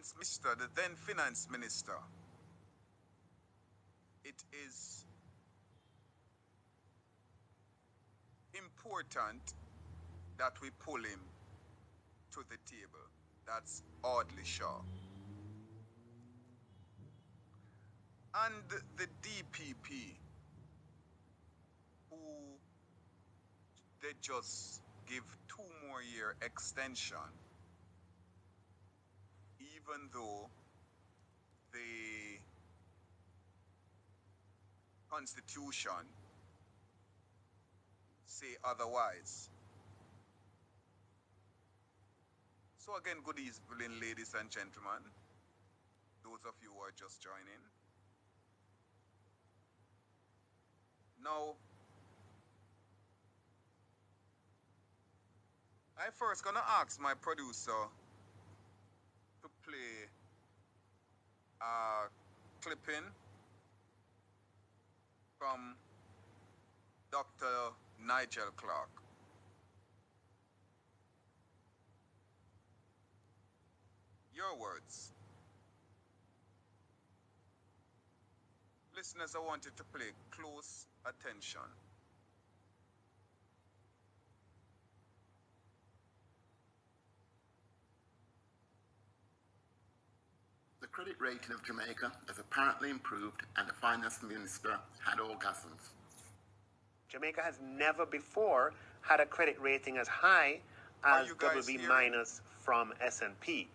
Minister, the then finance minister, it is important that we pull him to the table. That's Audley Shaw. And the DPP, who they just give 2 more year extension, even though the Constitution say otherwise. So again, good evening, ladies and gentlemen, those of you who are just joining. Now, I first gonna ask my producer to play a clipping from Dr. Nigel Clark. Your words. Listeners, I want you to pay close attention. The credit rating of Jamaica has apparently improved and the finance minister had orgasms. Jamaica has never before had a credit rating as high as BB minus from S&P.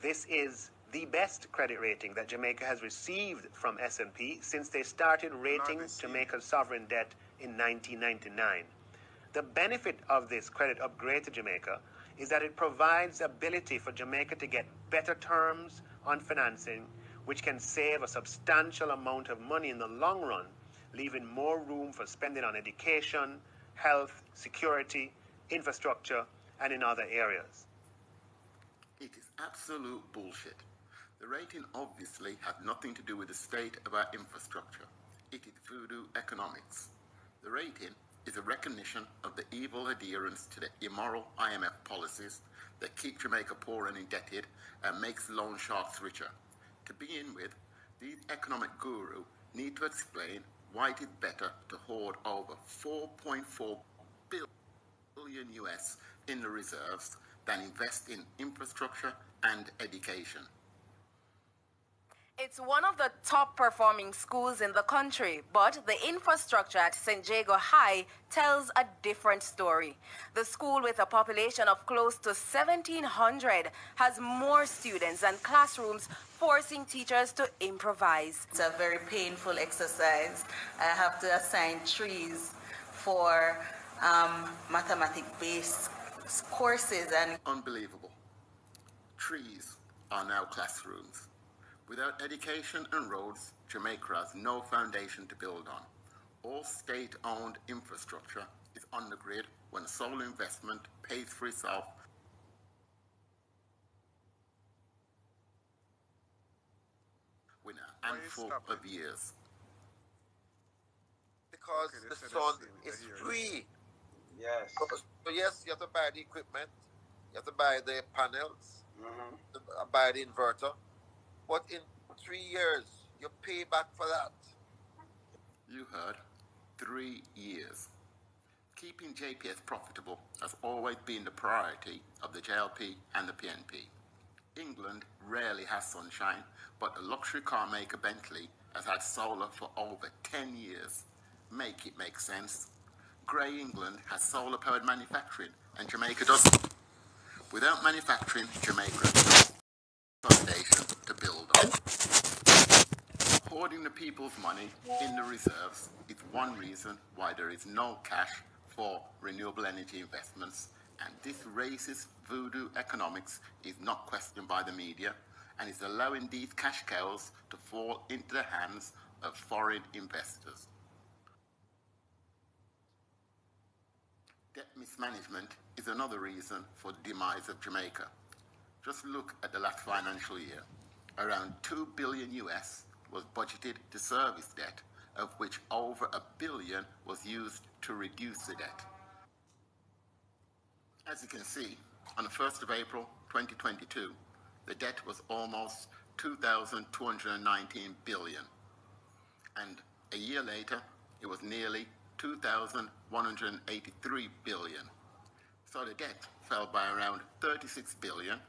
This is the best credit rating that Jamaica has received from S&P since they started rating Jamaica's sovereign debt in 1999. The benefit of this credit upgrade to Jamaica is that it provides ability for Jamaica to get better terms on financing, which can save a substantial amount of money in the long run, leaving more room for spending on education, health, security, infrastructure, and in other areas. It is absolute bullshit. The rating obviously had nothing to do with the state of our infrastructure. It is voodoo economics. The rating is a recognition of the evil adherence to the immoral IMF policies that keep Jamaica poor and indebted and makes loan sharks richer. To begin with, these economic gurus need to explain why it is better to hoard over $4.4 billion US in the reserves than invest in infrastructure and education. It's one of the top performing schools in the country, but the infrastructure at St. Jago High tells a different story. The school, with a population of close to 1,700, has more students and classrooms, forcing teachers to improvise. It's a very painful exercise. I have to assign trees for mathematics-based courses and... Unbelievable. Trees are now classrooms. Without education and roads, Jamaica has no foundation to build on. All state-owned infrastructure is on the grid when sole investment pays for itself. Within a handful of years. Because the sun is free. Yes. So yes, you have to buy the equipment, you have to buy the panels, buy the inverter. But in 3 years, you pay back for that. You heard, 3 years. Keeping JPS profitable has always been the priority of the JLP and the PNP. England rarely has sunshine, but the luxury car maker Bentley has had solar for over 10 years. Make it make sense. Grey England has solar-powered manufacturing, and Jamaica doesn't. Without manufacturing, Jamaica has no foundation to build on. Hoarding the people's money in the reserves is one reason why there is no cash for renewable energy investments, and this racist voodoo economics is not questioned by the media and is allowing these cash cows to fall into the hands of foreign investors. Debt mismanagement is another reason for the demise of Jamaica. Just look at the last financial year. Around $2 billion US was budgeted to service debt, of which over $1 billion was used to reduce the debt. As you can see, on the 1st of April 2022, the debt was almost 2,219 billion. And a year later, it was nearly 2,183 billion. So the debt fell by around 36 billion,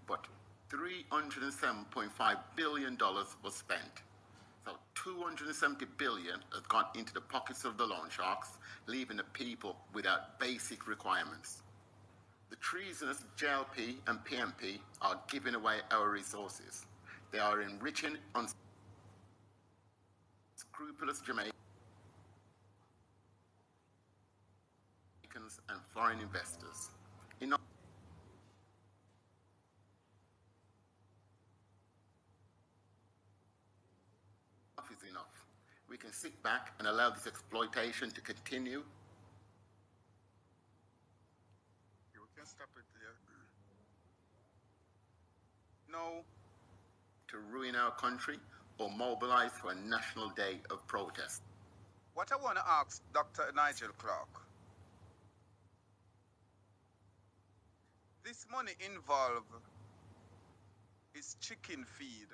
but $307.5 billion was spent. So 270 billion has gone into the pockets of the loan sharks, leaving the people without basic requirements. The treasonous JLP and PMP are giving away our resources. They are enriching unscrupulous Jamaicans and foreign investors. Enough is enough. We can sit back and allow this exploitation to continue. We can stop it there. No. To ruin our country or mobilize for a national day of protest. What I want to ask Dr. Nigel Clark, this money involved is chicken feed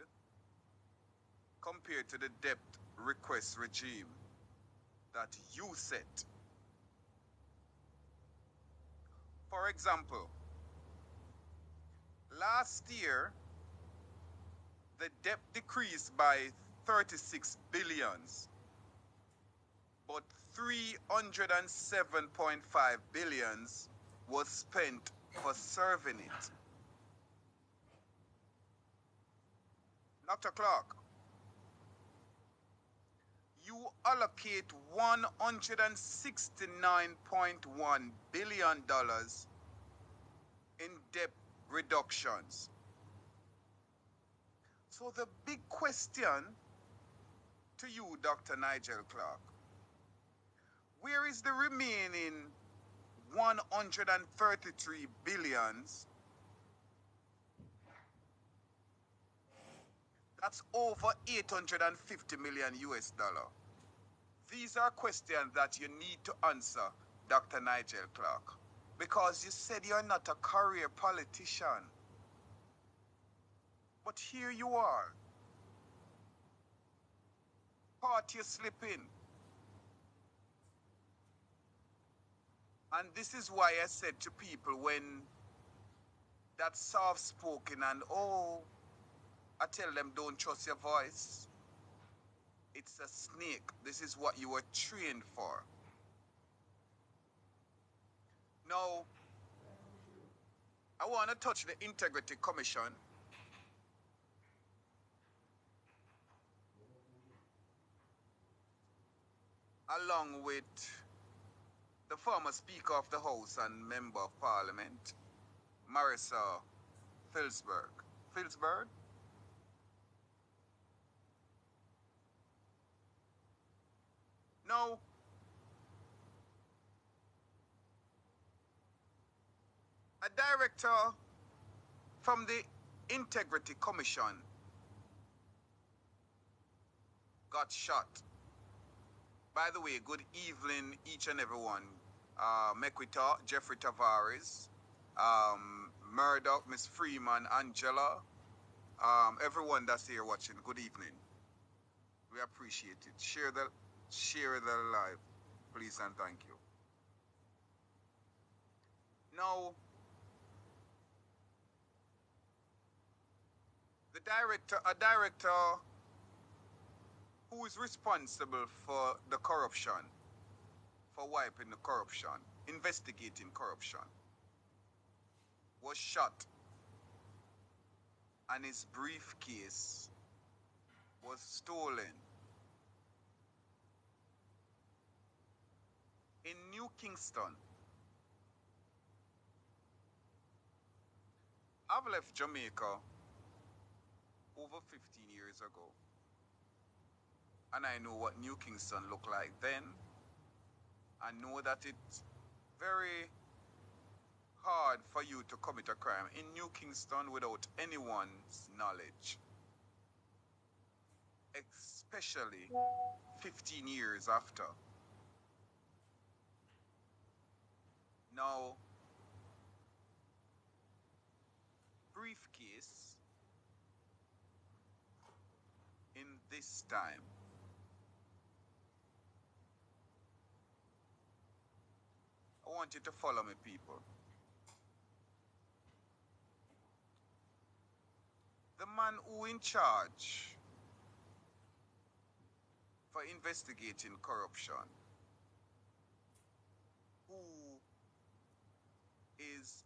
compared to the debt request regime that you set. For example, last year, the debt decreased by 36 billions, but 307.5 billions was spent for serving it. Dr. Clark, you allocate $169.1 billion in debt reductions. So the big question to you, Dr. Nigel Clark, where is the remaining 133 billions? That's over 850 million US dollar. These are questions that you need to answer, Dr. Nigel Clark, because you said you're not a career politician. But here you are. Caught you slipping. And this is why I said to people when that soft-spoken and, oh, I tell them don't trust your voice. It's a snake. This is what you were trained for. Now, I want to touch the Integrity Commission. Along with the former Speaker of the House and Member of Parliament, Marissa Filsberg. Filsberg? Now, a director from the Integrity Commission got shot. By the way, good evening, each and everyone. Mequita, Jeffrey Tavares, Murdoch, Miss Freeman, Angela, everyone that's here watching, good evening. We appreciate it. Share the live, please and thank you. Now, a director who is responsible for the corruption, for wiping the corruption, investigating corruption, was shot and his briefcase was stolen in New Kingston. I've left Jamaica over 15 years ago, and I know what New Kingston looked like then. I know that it's very hard for you to commit a crime in New Kingston without anyone's knowledge, especially 15 years after. Now, briefcase this time, I want you to follow me, people. The man who in charge for investigating corruption, who is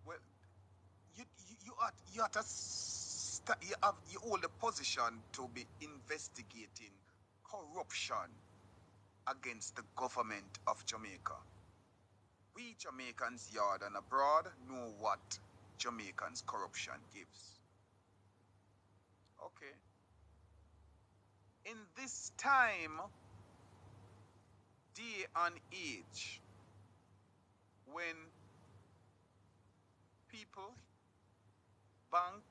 well, you you hold the position to be investigating corruption against the government of Jamaica. We Jamaicans yard and abroad know what Jamaicans corruption gives. Okay. In this time, day and age, when people, bank,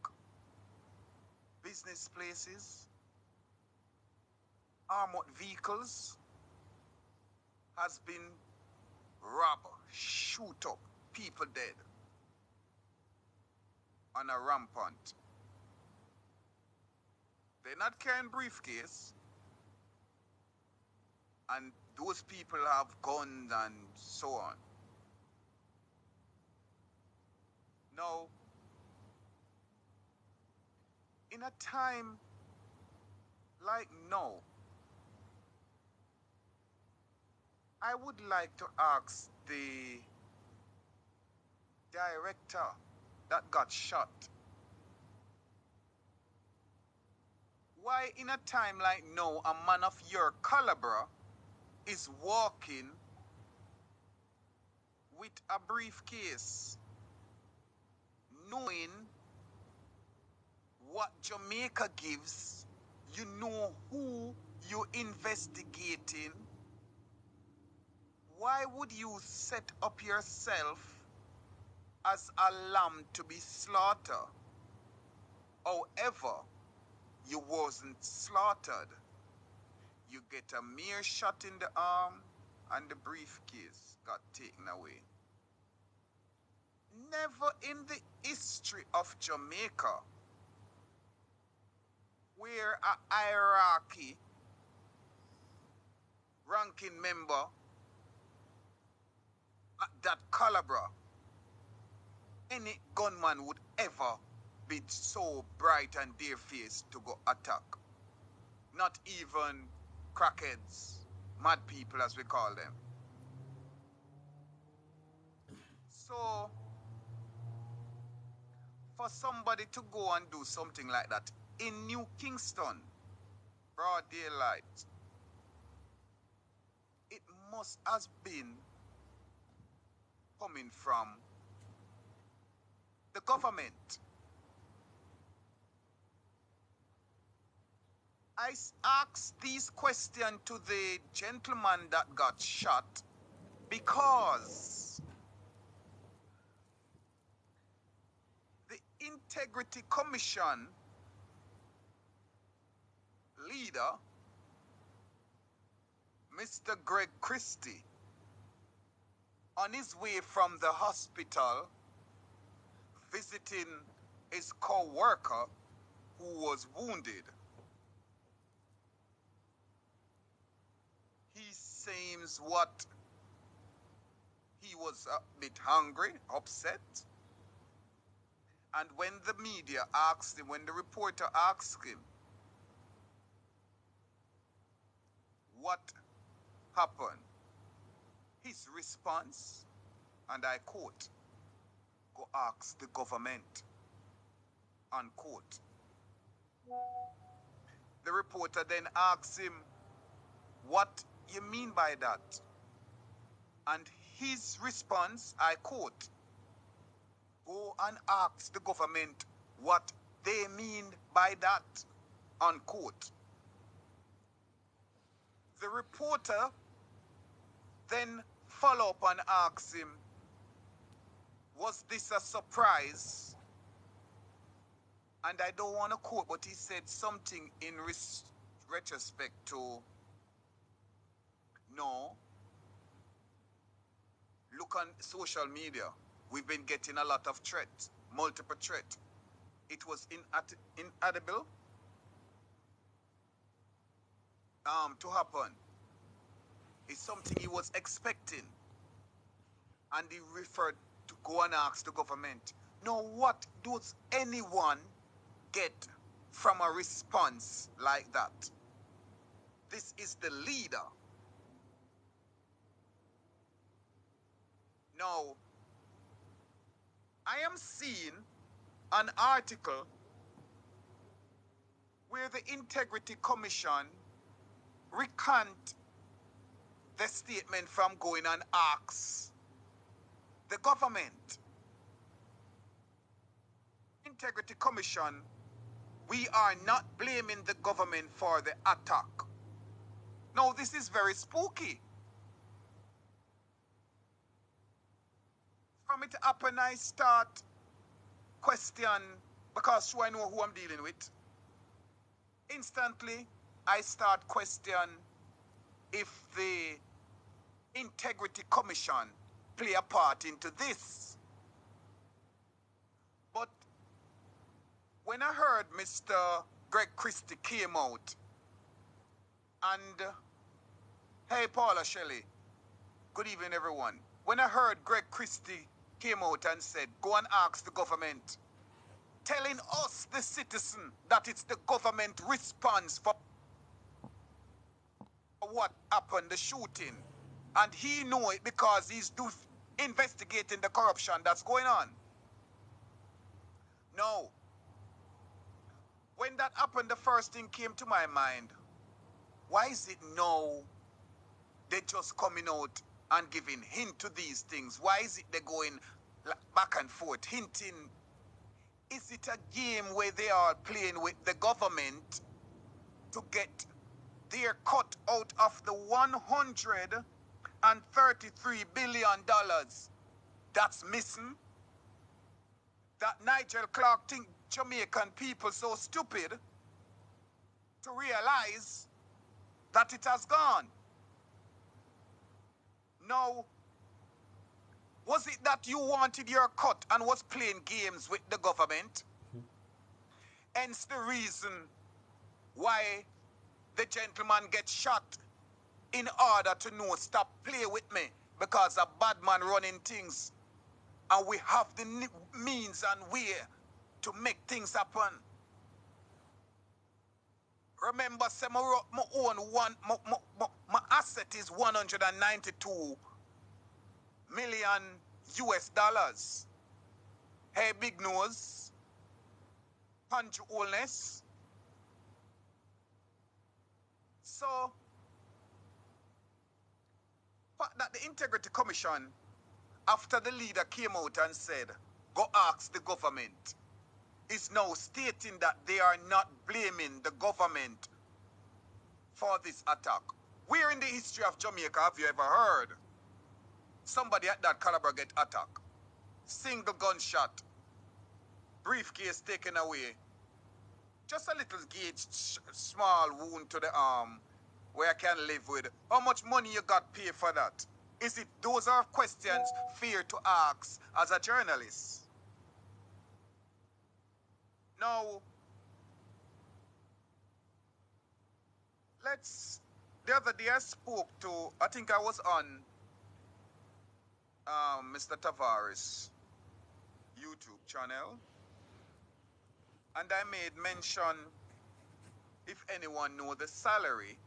business places, armored vehicles has been robbed, shoot up, people dead on a rampant. They're not carrying briefcase, and those people have guns and so on. Now, in a time like now, I would like to ask the director that got shot, why in a time like now a man of your caliber is walking with a briefcase, knowing what Jamaica gives, you know who you're investigating. Why would you set up yourself as a lamb to be slaughtered? However, you wasn't slaughtered. You get a mere shot in the arm and the briefcase got taken away. Never in the history of Jamaica where a hierarchy ranking member at that caliber, any gunman would ever be so bright and dare-faced to go attack. Not even crackheads, mad people as we call them. So, for somebody to go and do something like that in New Kingston, broad daylight, it must have been coming from the government. I asked these questions to the gentleman that got shot because the Integrity Commission leader, Mr. Greg Christie, on his way from the hospital visiting his co-worker who was wounded, he seems what he was a bit hungry, upset. And when the media asked him, when the reporter asked him what happened, his response, and I quote, "Go ask the government," unquote. The reporter then asked him, "What you mean by that?" And his response, I quote, "Go and ask the government what they mean by that," unquote. The reporter then followed up and asked him, "Was this a surprise?" And I don't want to quote, but he said something in retrospect to, "No, look on social media. We've been getting a lot of threats, multiple threats. it was inaudible to happen. It's something he was expecting. And he referred to go and ask the government. Now, what does anyone get from a response like that? This is the leader. Now, I am seeing an article where the Integrity Commission recant the statement from going and ask the government. Integrity Commission, we are not blaming the government for the attack. Now, this is very spooky. From it happen, I start question, because so I know who I'm dealing with. Instantly, I start question if the Integrity Commission play a part into this. But when I heard Mr. Greg Christie came out and, hey Paula Shelley, good evening everyone. When I heard Greg Christie came out and said, go and ask the government, telling us, the citizen, that it's the government response for what happened, the shooting. And he know it because he's investigating the corruption that's going on. No. When that happened, the first thing came to my mind. Why is it now they're just coming out and giving hint to these things? Why is it they're going back and forth, hinting? Is it a game where they are playing with the government to get their cut out of the $133 billion that's missing? That Nigel Clark think Jamaican people so stupid to realize that it has gone. Now, was it that you wanted your cut and was playing games with the government? Hence the reason why the gentleman gets shot, in order to know, stop play with me, because a bad man running things, and we have the means and way to make things happen. Remember, say my own my asset is 192 million US dollars. Hey, big nose, punch allness. So, that the Integrity Commission, after the leader came out and said, go ask the government, is now stating that they are not blaming the government for this attack. Where in the history of Jamaica have you ever heard somebody at that caliber get attacked? Single gunshot, briefcase taken away, just a little gauge, small wound to the arm, where I can live with. How much money you got paid for that? Is it, those are questions fear to ask as a journalist. Now, the other day I spoke to, I think I was on Mr. Tavares' YouTube channel, and I made mention, if anyone know the salary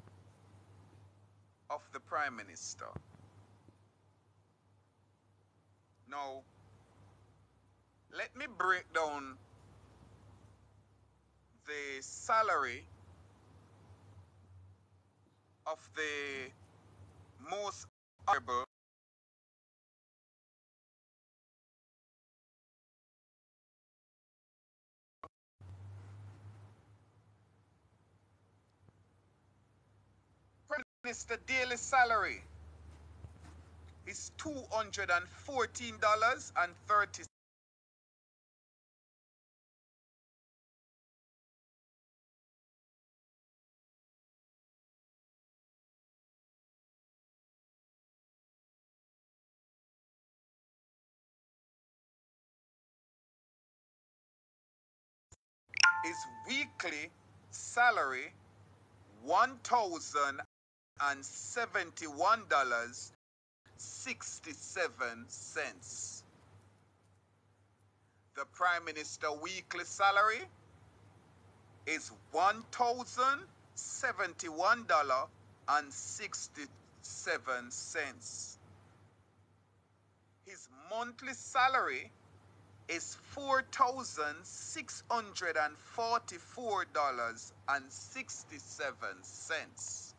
of the Prime Minister. Now, let me break down the salary of the most honorable Prime Minister daily salary is $214.30. His weekly salary $1,071.67. The Prime Minister weekly salary is $1,071.67. His monthly salary is $4,644.67,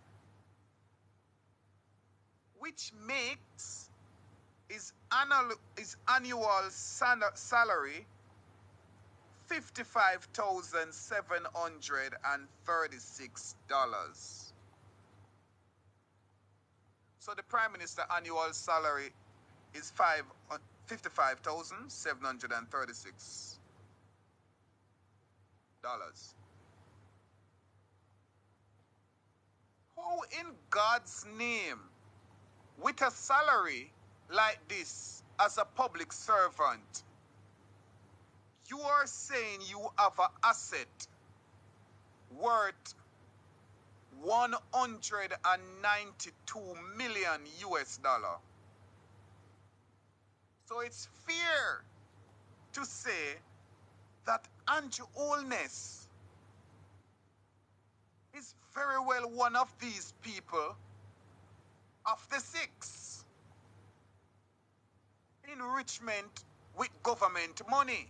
which makes his annual salary $55,736. So the Prime Minister annual salary is $55,736. Who in God's name, with a salary like this as a public servant, you are saying you have an asset worth 192 million US dollar? So it's fair to say that Andrew Holness is very well one of these people of the six. Enrichment with government money.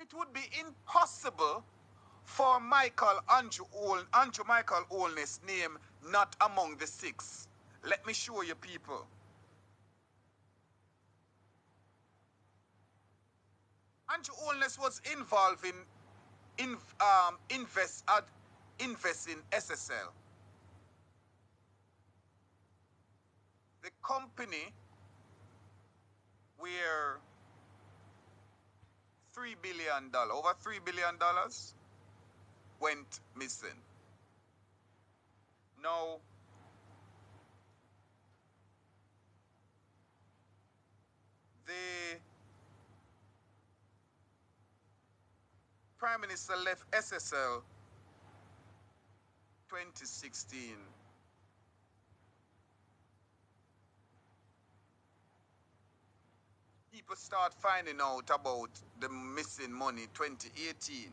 It would be impossible for Andrew Michael Holness' name not among the six. Let me show you people. Andrew Holness was involved in invest in SSL. The company where over $3 billion went missing. Now, the Prime Minister left SSL 2016. People start finding out about the missing money 2018.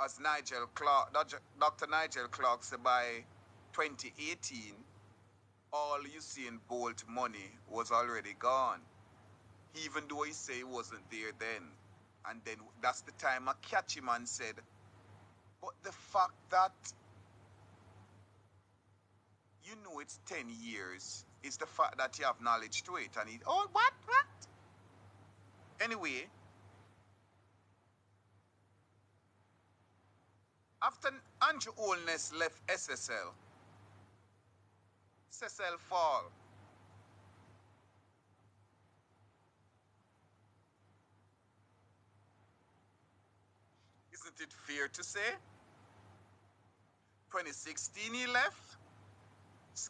As Dr. Nigel Clark said, by 2018, all Usain Bolt money was already gone. Even though he said he wasn't there then. And then that's the time I catch him and said, but the fact that you know it's 10 years is the fact that you have knowledge to it. And he, oh, what? Anyway, after Andrew Holness left SSL fall. Isn't it fair to say? 2016 he left.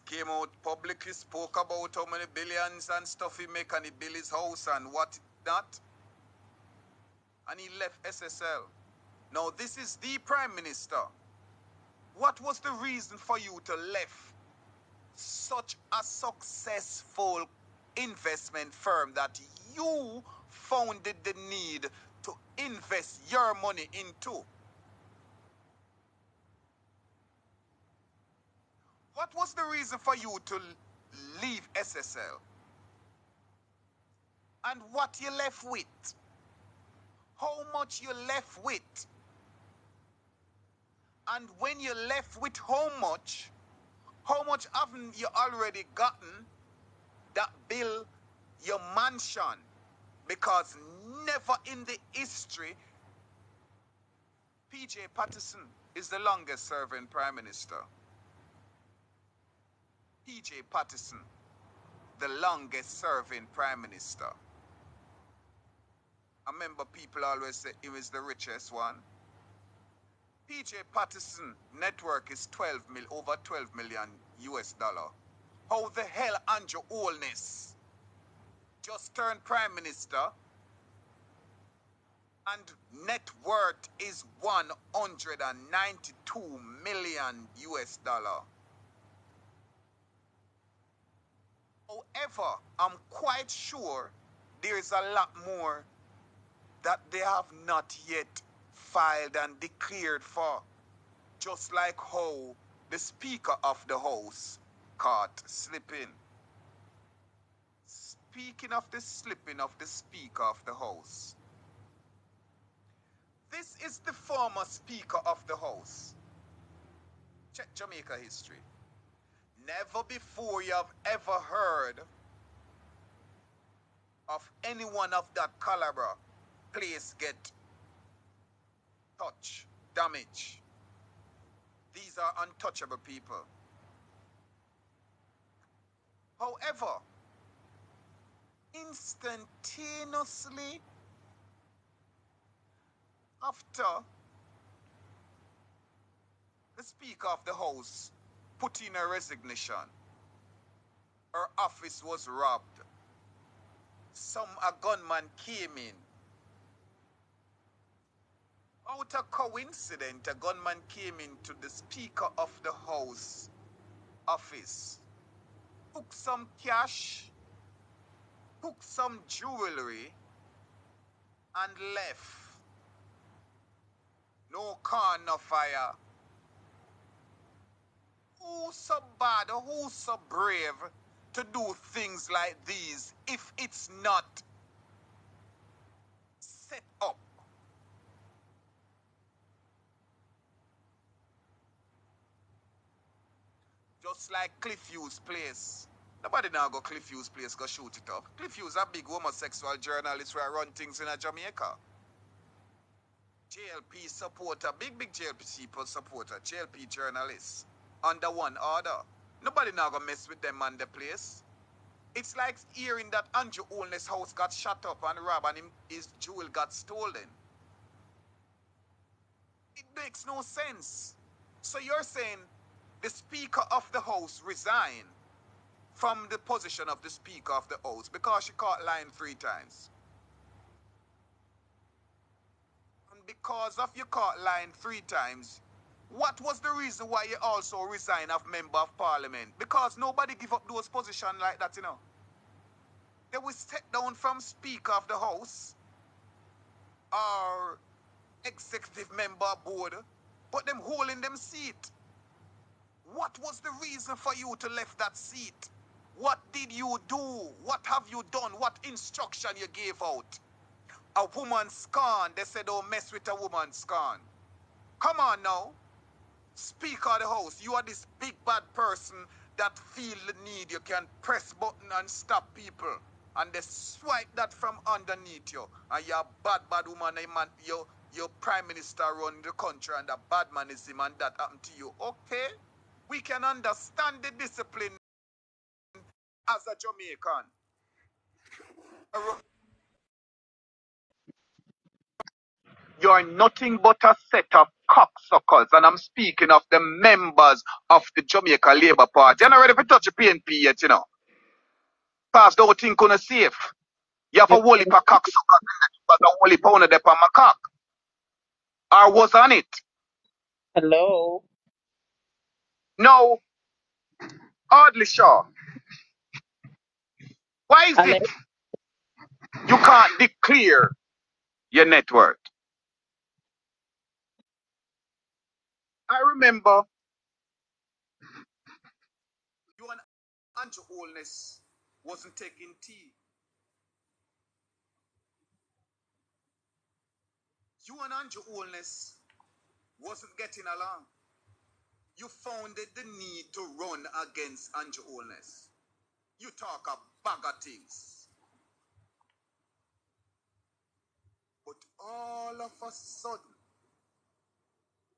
Came out publicly, spoke about how many billions and stuff he make and he built his house and what not. And he left SSL. Now this is the Prime Minister. What was the reason for you to left such a successful investment firm that you founded the need to invest your money into? What was the reason for you to leave SSL? And what you left with? How much you left with? And when you left with how much haven't you already gotten that build your mansion? Because never in the history, P.J. Patterson is the longest serving Prime Minister. P.J. Patterson, the longest serving Prime Minister. I remember people always say he was the richest one. P.J. Patterson network is over 12 million US dollar. How the hell Andrew Holness just turned Prime Minister and net worth is 192 million US dollar. However, I'm quite sure there is a lot more that they have not yet filed and declared for. Just like how the Speaker of the House caught slipping. Speaking of the slipping of the Speaker of the House, this is the former Speaker of the House. Check Jamaica history. Never before you have ever heard of anyone of that caliber place get touch, damage. These are untouchable people. However, instantaneously after the Speaker of the House put in a resignation, her office was robbed. A gunman came in. Out of coincidence, a gunman came into the Speaker of the House office, took some cash, took some jewelry, and left. No car, no fire. Who's so bad or who's so brave to do things like these if it's not set up? Just like Cliff Hughes' place. Nobody now go Cliff Hughes' place go shoot it up. Cliff Hughes a big homosexual journalist who run things in Jamaica. JLP supporter, big JLP supporter, JLP journalist. Under one order. Nobody now go mess with them on the place. It's like hearing that Andrew Holness' house got shut up and robbed and his jewel got stolen. It makes no sense. So you're saying the Speaker of the House resigned from the position of the Speaker of the House because she caught line 3 times. And because of you caught line 3 times, what was the reason why you also resign as Member of Parliament? Because nobody give up those positions like that, you know. They will step down from Speaker of the House or executive member board, but them holding them seat. What was the reason for you to left that seat? What did you do? What have you done? What instruction you gave out? A woman scorn. They said don't mess with a woman scorn. Come on now. Speaker of the House, you are this big bad person that feel the need. You can press button and stop people. And they swipe that from underneath you. And you're a bad woman. Your prime minister run the country and the bad man is him and that happened to you. Okay? We can understand the discipline as a Jamaican. You're nothing but a set of cocksuckers. And I'm speaking of the members of the Jamaica Labour Party. You're not ready to touch the PNP yet, you know. Cause don't think gonna safe. You have a whole heap of cocksuckers in there, but a whole heap of them on my cock. Or was on it. Hello. No, hardly sure. Why is it Alex. you can't declare your net worth? I remember you and Andrew Holness wasn't taking tea. You and Andrew Holness wasn't getting along. You founded the need to run against Andrew Holness. You talk a bag of things. But all of a sudden,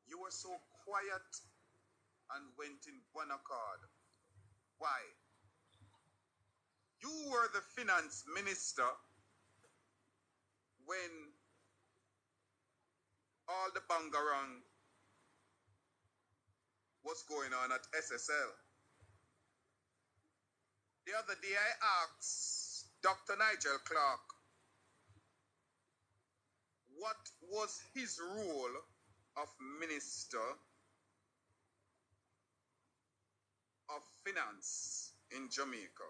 you were so quiet and went in one accord. Why? You were the finance minister when all the bangarang was going on at SSL. The other day I asked Dr. Nigel Clark, what was his role of Minister of Finance in Jamaica?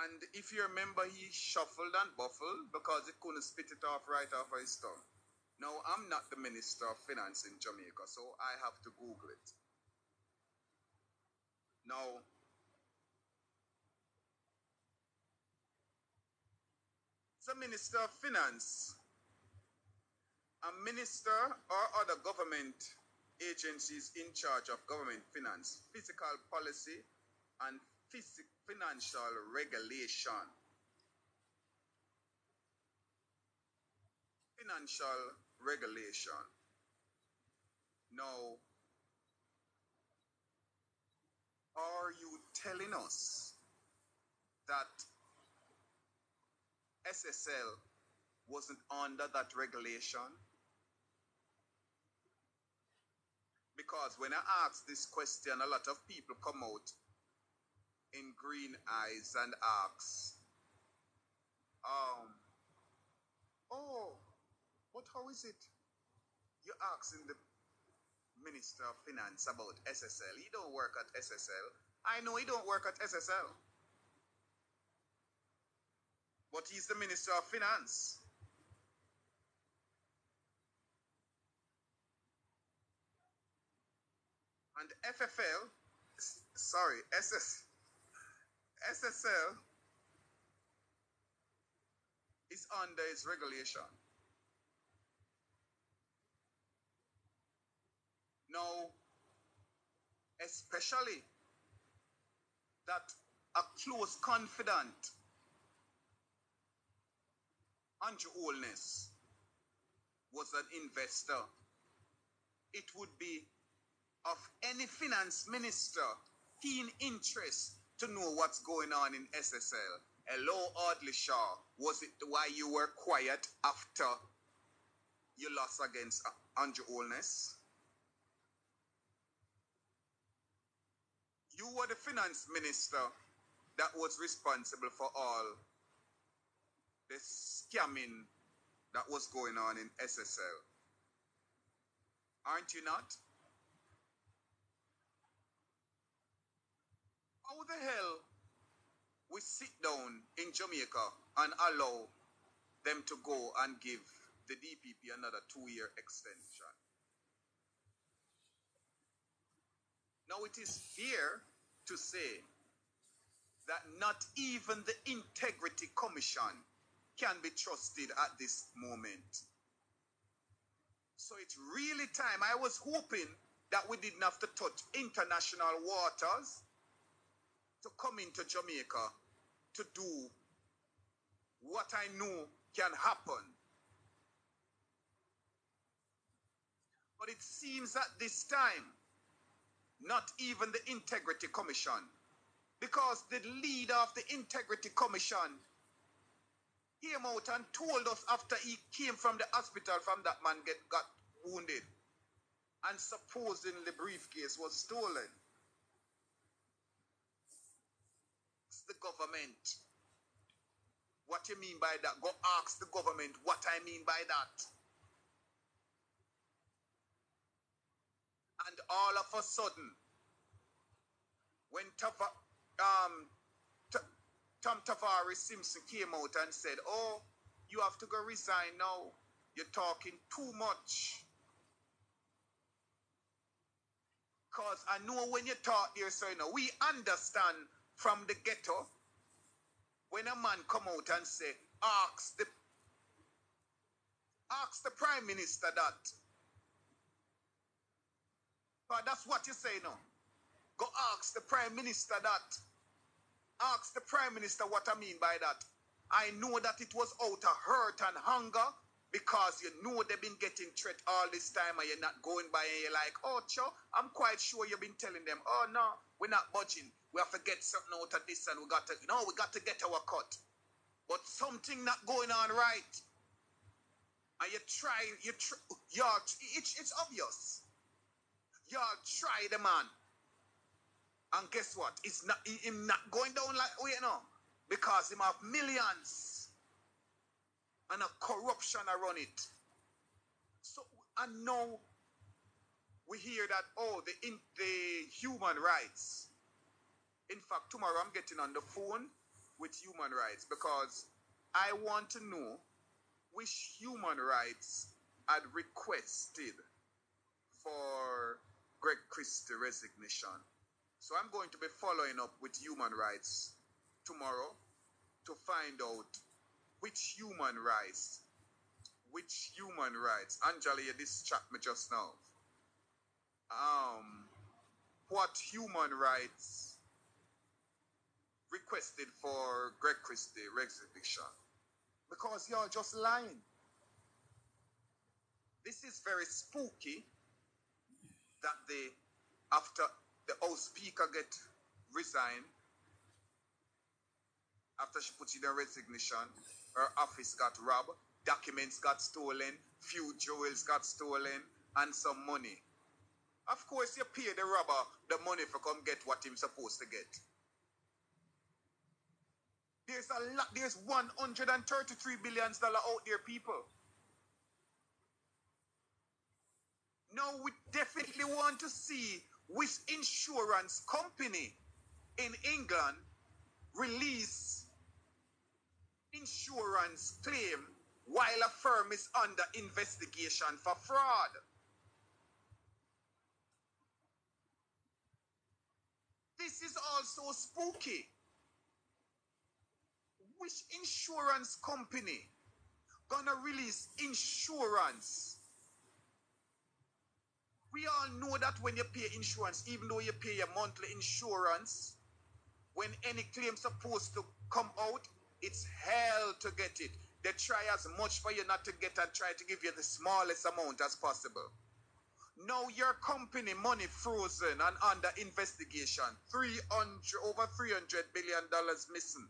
And if you remember, he shuffled and buffled because he couldn't spit it off right off of his tongue. Now, I'm not the Minister of Finance in Jamaica, so I have to Google it. Now, the Minister of Finance, a minister or other government agencies in charge of government finance, fiscal policy, and financial regulation. Financial regulation. Now, are you telling us that SSL wasn't under that regulation? Because when I ask this question, a lot of people come out in green eyes and ask, oh, but how is it? You're asking the Minister of Finance about SSL. He don't work at SSL. I know he don't work at SSL. But he's the Minister of Finance. And SSL is under its regulation. Now, especially that a close confidant, Andrew Holness, was an investor, it would be of any finance minister keen interest to know what's going on in SSL. Hello, Audley Shaw. Was it why you were quiet after you lost against Andrew Holness? You were the finance minister that was responsible for all the scamming that was going on in SSL. Aren't you not? How the hell we sit down in Jamaica and allow them to go and give the DPP another 2-year extension? Now it is here to say that not even the Integrity Commission can be trusted at this moment. So it's really time. I was hoping that we didn't have to touch international waters to come into Jamaica to do what I know can happen. But it seems at this time, not even the Integrity Commission, because the leader of the Integrity Commission came out and told us after he came from the hospital from that man got wounded and supposing the briefcase was stolen. It's the government. What you mean by that? Go ask the government what I mean by that. And all of a sudden, when Tom Tavares Simpson came out and said, oh, you have to go resign now. You're talking too much. Because I know when you talk there, so you know, we understand from the ghetto, when a man come out and say, ask the Prime Minister that. But that's what you say now. Go ask the Prime Minister that. Ask the Prime Minister what I mean by that. I know that it was out of hurt and hunger because you know they've been getting threat all this time and you're not going by and you're like, oh, Cho, I'm quite sure you've been telling them, oh, no, we're not budging. We have to get something out of this and we got to get our cut. But something not going on right. And it's obvious. Y'all try the man. And guess what? It's not him not going down like we know. Because him have millions. and a corruption around it. So, and now we hear that, oh, the human rights. In fact, tomorrow I'm getting on the phone with human rights because I want to know which human rights had requested for Greg Christie resignation. So I'm going to be following up with human rights tomorrow to find out which human rights, Angela, you distract me just now. What human rights requested for Greg Christie resignation? Because y'all just lying. This is very spooky that after the House Speaker get resigned, after she put in a resignation, her office got robbed, documents got stolen, few jewels got stolen, and some money. Of course, you pay the robber the money for come get what he's supposed to get. There's a lot, there's $133 billion out there, people. Now we definitely want to see which insurance company in England release insurance claim while a firm is under investigation for fraud. This is also spooky. Which insurance company gonna release insurance? We all know that when you pay insurance, even though you pay your monthly insurance, when any claim supposed to come out, it's hell to get it. They try as much for you not to get and try to give you the smallest amount as possible. Now your company money frozen and under investigation, over $300 billion missing.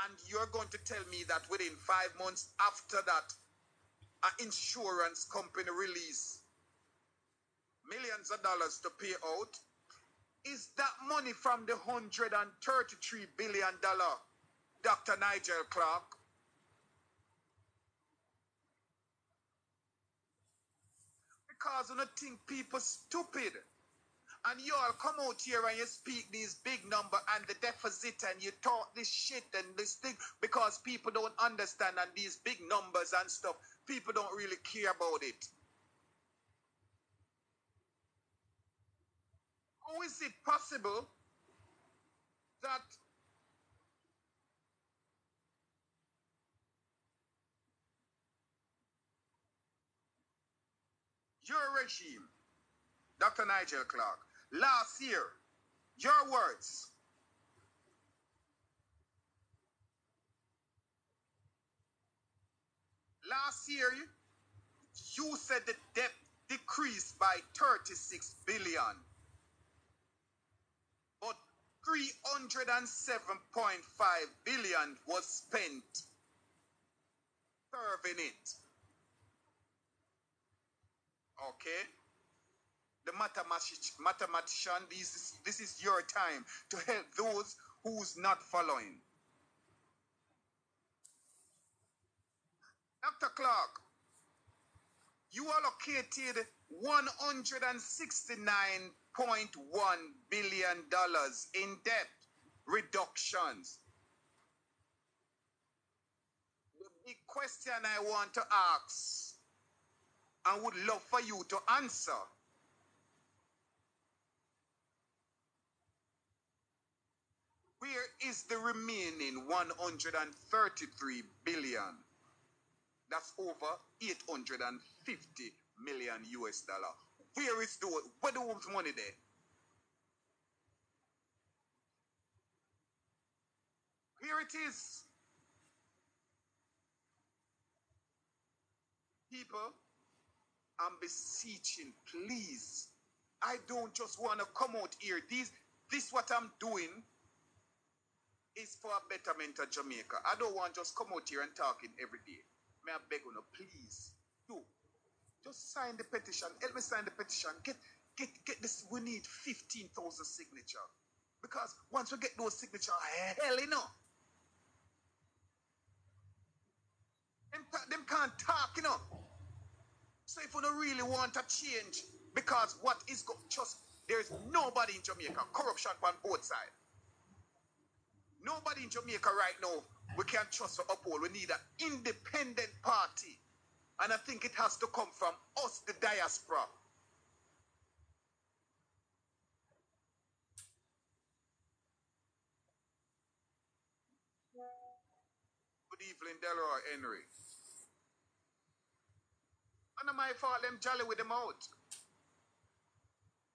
And you're going to tell me that within 5 months after that, an insurance company release millions of dollars to pay out? Is that money from the $133 billion Dr. Nigel Clark? Because I don't think people stupid. And you all come out here and you speak these big numbers and the deficit and you talk this shit and this thing because people don't understand, and these big numbers and stuff, people don't really care about it. How is it possible that your regime, Dr. Nigel Clark, last year, your words, last year, you said the debt decreased by 36 billion, but 307.5 billion was spent serving it. Okay? The mathematician, this is your time to help those who's not following. Dr. Clark, you allocated $169.1 billion in debt reductions. The big question I want to ask and would love for you to answer: where is the remaining 133 billion? That's over 850 million US dollar. Where is where the money there? Here it is. People, I'm beseeching, please. I don't just want to come out here. This what I'm doing is for a betterment of Jamaica. I don't want to just come out here and talking every day. May I beg you, please, do. Just sign the petition. Help me sign the petition. Get this. We need 15,000 signatures. Because once we get those signatures, hell, you know. Them can't talk, you know. So if we don't really want a change, because what is just there's nobody in Jamaica, corruption on both sides. Nobody in Jamaica right now we can't trust for uphold. We need an independent party. And I think it has to come from us, the diaspora. Good evening, Delroy Henry. And it's my fault them jolly with them out.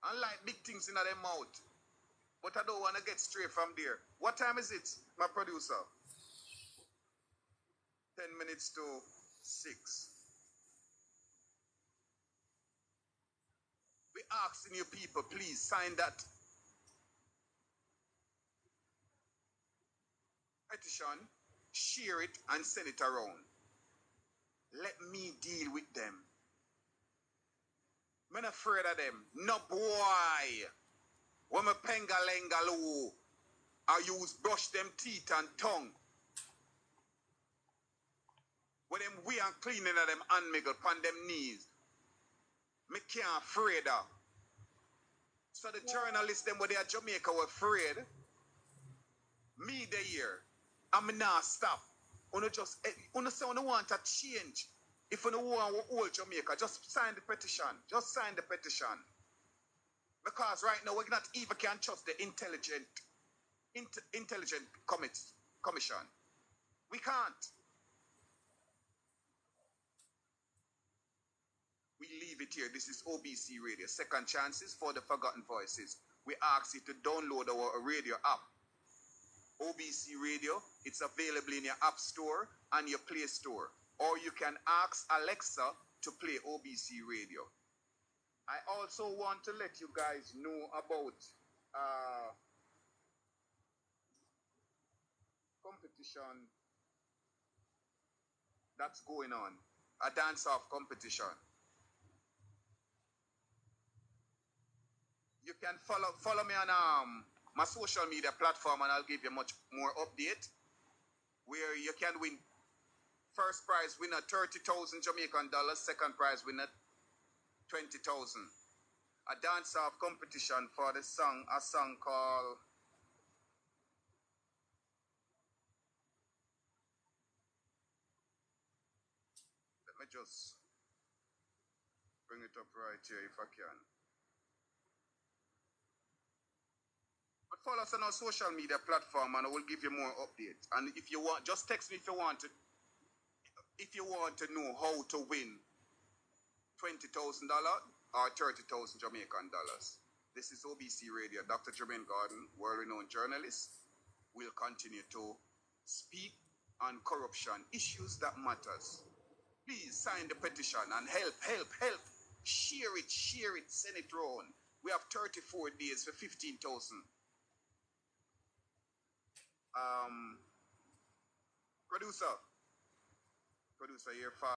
I like big things in their mouth. But I don't want to get straight from there. What time is it, my producer? 10 minutes to 6. We asking you people, please sign that petition, share it, and send it around. Let me deal with them. I'm not afraid of them. No boy. When me pengalengalu, I use brush them teeth and tongue. When them we and cleaning of them handmiggle upon them knees. Me can't afraid of. So the journalists them where they are Jamaica were afraid. Me they here. I'm not stop. Uno just uno say uno want a change. If uno want old Jamaica, just sign the petition. Just sign the petition. Because right now we not even can trust the intelligent commission. We can't. We leave it here. This is OBC Radio. Second chances for the forgotten voices. We ask you to download our radio app. OBC Radio. It's available in your app store and your Play Store. Or you can ask Alexa to play OBC Radio. I also want to let you guys know about competition that's going on. A dance-off competition. You can follow me on my social media platform and I'll give you much more update where you can win. First prize winner 30,000 Jamaican dollars, second prize winner 20,000. A dance-off competition for a song called let me just bring it up right here if I can. But follow us on our social media platform and I will give you more updates. And if you want, just text me if you want to know how to win $20,000 or 30,000 Jamaican dollars. This is OBC Radio. Dr. Jermaine Gordon, world-renowned journalist, will continue to speak on corruption, issues that matters. Please sign the petition and help. Share it, send it round. We have 34 days for 15,000. Producer, you're fast.